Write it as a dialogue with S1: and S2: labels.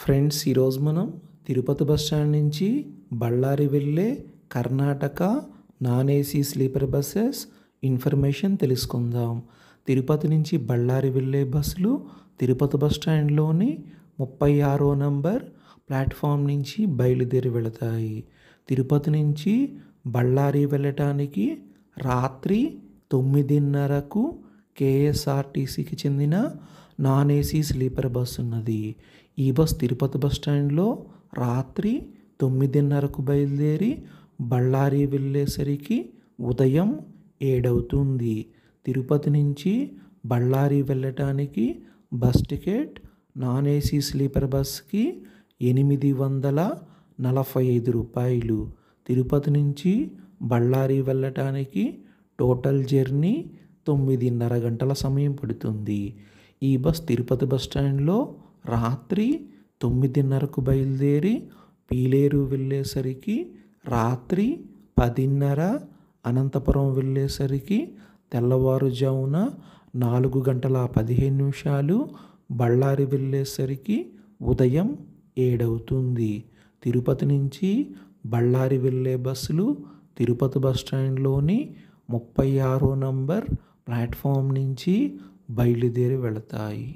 S1: Friends, ఈరోజు మనం Tirupati bus stand నుంచి బళ్ళారి వెళ్ళే Karnataka non AC sleeper buses information తెలుసుకుందాం. తిరుపతి నుంచి బళ్ళారి వెళ్ళే బస్సులు తిరుపతి బస్ స్టాండ్లోని 36వ నంబర్ ప్లాట్ఫామ్ నుంచి బయలుదేరి వెళతాయి. తిరుపతి నుంచి బళ్ళారి వెళ్ళటానికి రాత్రి 9:30కు కేఎస్ఆర్టీసీకి చెందిన నాన్ ఏసీ స్లీపర్ బస్ ఉన్నది. ఈ బస్ తిరుపతి బస్ స్టాండ్లో రాత్రి 9:30కు బయలుదేరి బళ్ళారి వెళ్ళేసరికి ఉదయం 7 అవుతుంది. తిరుపతి నుంచి బళ్ళారి వెళ్ళటానికి bus ticket non AC sleeper బస్కి 845 రూపాయలు. తిరుపతి నుంచి బళ్ళారి వెళ్ళటానికి టోటల్ జర్నీ 9:30 గంటల సమయం పడుతుంది. ఈ బస్ తిరుపతి బస్ స్టాండ్లో రాత్రి 9:30కు బయలుదేరి పీలేరు వెళ్ళేసరికి రాత్రి 10:30, అనంతపురం వెళ్ళేసరికి తెల్లవారుజామున 4:15, బళ్ళారి వెళ్ళేసరికి ఉదయం 7 అవుతుంది. తిరుపతి నుంచి బళ్ళారి వెళ్ళే బస్సులు తిరుపతి బస్ స్టాండ్లోని 36వ నంబర్ ప్లాట్ఫామ్ నుంచి బయలుదేరి వెళతాయి.